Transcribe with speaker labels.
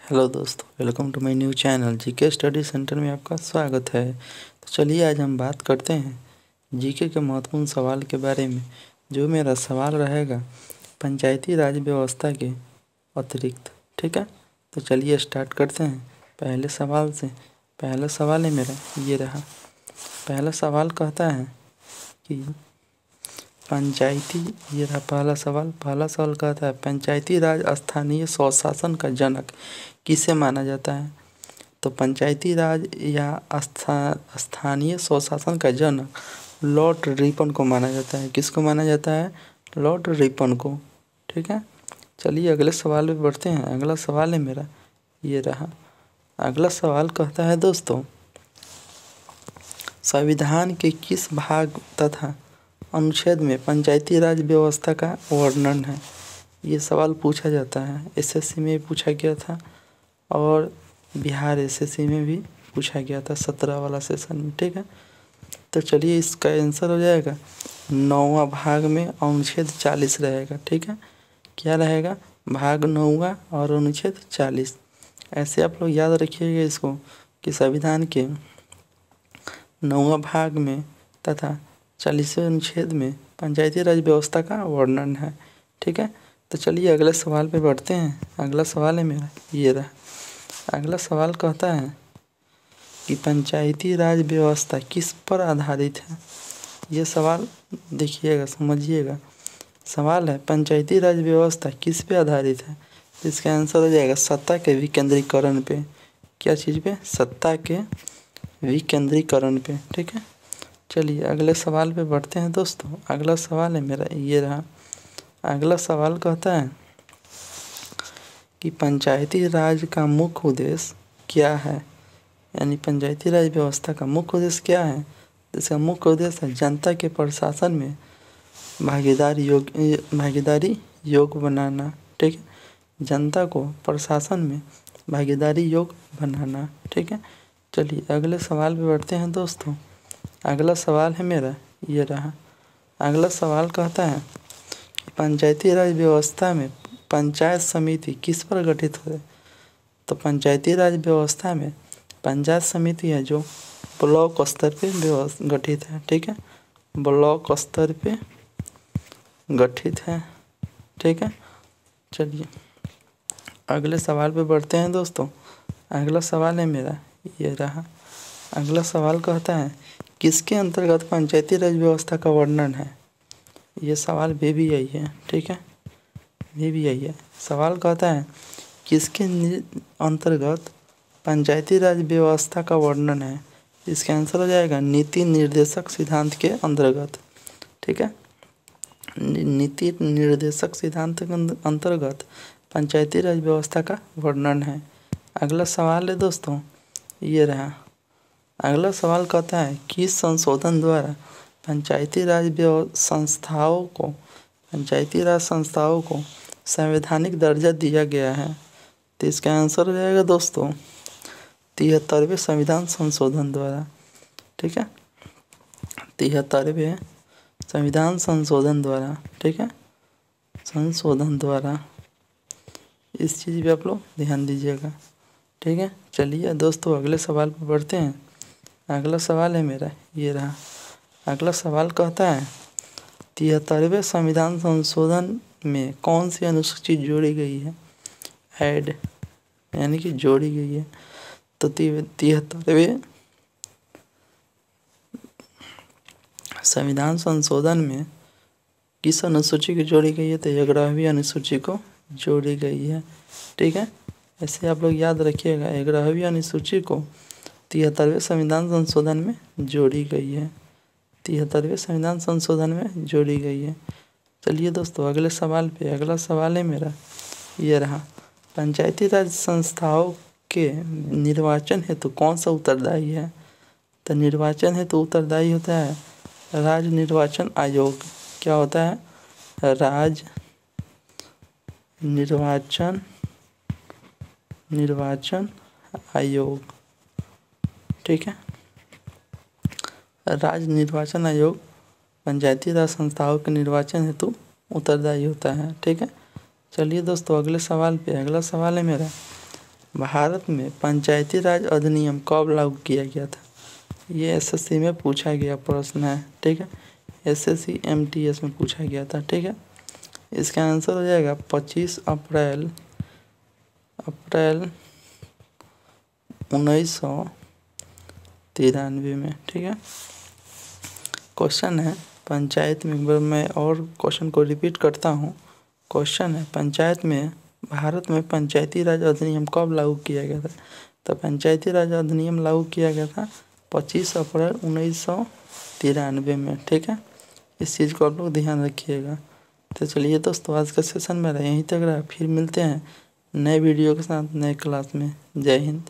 Speaker 1: Hello दोस्तों, welcome to my new channel GK study centre में आपका स्वागत है। तो चलिए आज हम बात करते हैं जीके के महत्वपूर्ण सवाल के बारे में। जो मेरा सवाल रहेगा पंचायती राज व्यवस्था के अतिरिक्त, ठीक है। तो चलिए स्टार्ट करते हैं पहले सवाल से। पहला सवाल है मेरा ये रहा। पहला सवाल कहता है कि पंचायती, ये रहा पहला सवाल। पहला सवाल कहता है पंचायती राज स्थानीय स्वशासन का जनक किसे माना जाता है। तो पंचायती राज या स्थानीय स्वशासन का जनक लॉर्ड रिपन को माना जाता है। किसको माना जाता है? लॉर्ड रिपन को, ठीक है। चलिए अगले सवाल पे बढ़ते हैं। अगला सवाल है मेरा ये रहा। अगला सवाल कहता है दोस्तों, संविधान के किस भाग तथा अनुच्छेद में पंचायती राज व्यवस्था का वर्णन है। ये सवाल पूछा जाता है, एसएससी में पूछा गया था और बिहार एसएससी में भी पूछा गया था 17 वाला सेशन में, ठीक है। तो चलिए इसका आंसर हो जाएगा 9वां भाग में अनुच्छेद 40 रहेगा, ठीक है। क्या रहेगा? भाग 9वां और अनुच्छेद 40। ऐसे आप लोग याद रखिएगा इसको कि संविधान के 9वां भाग में तथा 40वें अनुच्छेद में पंचायती राज व्यवस्था का वर्णन है, ठीक है। तो चलिए अगले सवाल पे बढ़ते हैं। अगला सवाल है मेरा ये रहा। अगला सवाल कहता है कि पंचायती राज व्यवस्था किस पर आधारित है। ये सवाल देखिएगा, समझिएगा। सवाल है पंचायती राज व्यवस्था किस पे आधारित है। तो इसका आंसर हो जाएगा सत्ता के विकेंद्रीकरण पे। क्या चीज़ पे? सत्ता के विकेंद्रीकरण पे, ठीक है। चलिए अगले सवाल पे बढ़ते हैं दोस्तों। अगला सवाल है मेरा ये रहा। अगला सवाल कहता है कि पंचायती राज का मुख्य उद्देश्य क्या है। यानी पंचायती राज व्यवस्था का मुख्य उद्देश्य क्या है। इसका मुख्य उद्देश्य है जनता के प्रशासन में भागीदारी योग बनाना, ठीक है। जनता को प्रशासन में भागीदारी योग बनाना, ठीक है। चलिए अगले सवाल पे बढ़ते हैं दोस्तों। अगला सवाल है मेरा ये रहा। अगला सवाल कहता है पंचायती राज व्यवस्था में पंचायत समिति किस पर गठित है। तो पंचायती राज व्यवस्था में पंचायत समिति है जो ब्लॉक स्तर पे गठित है, ठीक है। ब्लॉक स्तर पे गठित है, ठीक है। चलिए अगले सवाल पे बढ़ते हैं दोस्तों। अगला सवाल है मेरा ये रहा। अगला सवाल कहता है किसके अंतर्गत पंचायती राज व्यवस्था का वर्णन है। ये सवाल VVI है, ठीक है। VVI है। सवाल कहता है किसके अंतर्गत पंचायती राज व्यवस्था का वर्णन है। इसका आंसर हो जाएगा नीति निर्देशक सिद्धांत के अंतर्गत, ठीक है। नीति निर्देशक सिद्धांत के अंतर्गत पंचायती राज व्यवस्था का वर्णन है। अगला सवाल है दोस्तों ये रहा। अगला सवाल कहता है किस संशोधन द्वारा पंचायती राज संस्थाओं को संवैधानिक दर्जा दिया गया है। तो इसका आंसर हो जाएगा दोस्तों 73वें संविधान संशोधन द्वारा, ठीक है। 73वें संविधान संशोधन द्वारा, ठीक है। संशोधन द्वारा इस चीज़ पे आप लोग ध्यान दीजिएगा, ठीक है। चलिए दोस्तों अगले सवाल पर बढ़ते हैं। अगला सवाल है मेरा ये रहा। अगला सवाल कहता है 73वें संविधान संशोधन में कौन सी अनुसूची जोड़ी गई है। ऐड यानी कि जोड़ी गई है। तो 73वें संविधान संशोधन में किस अनुसूची की जोड़ी गई है। तो 11वीं अनुसूची को जोड़ी गई है, ठीक है। ऐसे आप लोग याद रखिएगा 11वीं अनुसूची को 73वें संविधान संशोधन में जोड़ी गई है। 73वें संविधान संशोधन में जोड़ी गई है। चलिए दोस्तों अगले सवाल पे। अगला सवाल है मेरा ये रहा। पंचायती राज संस्थाओं के निर्वाचन हेतु कौन सा उत्तरदायी है। तो निर्वाचन हेतु उत्तरदायी होता है राज्य निर्वाचन आयोग। क्या होता है? राज्य निर्वाचन आयोग, ठीक है। राज्य निर्वाचन आयोग पंचायती राज संस्थाओं के निर्वाचन हेतु उत्तरदायी होता है, ठीक है। चलिए दोस्तों अगले सवाल पे। अगला सवाल है मेरा भारत में पंचायती राज अधिनियम कब लागू किया गया था? ये एसएससी में पूछा गया प्रश्न है, ठीक है। एसएससी एमटीएस में पूछा गया था, ठीक है। इसका आंसर हो जाएगा 25 अप्रैल 1993 में, ठीक है। क्वेश्चन है पंचायत में, मैं और क्वेश्चन को रिपीट करता हूँ। क्वेश्चन है भारत में पंचायती राज अधिनियम कब लागू किया गया था? तो पंचायती राज अधिनियम लागू किया गया था 25 अप्रैल 1993 में, ठीक है। इस चीज़ को आप लोग ध्यान रखिएगा। तो चलिए दोस्तों, आज का सेशन मेरा यहीं तक रहा। फिर मिलते हैं नए वीडियो के साथ नए क्लास में। जय हिंद।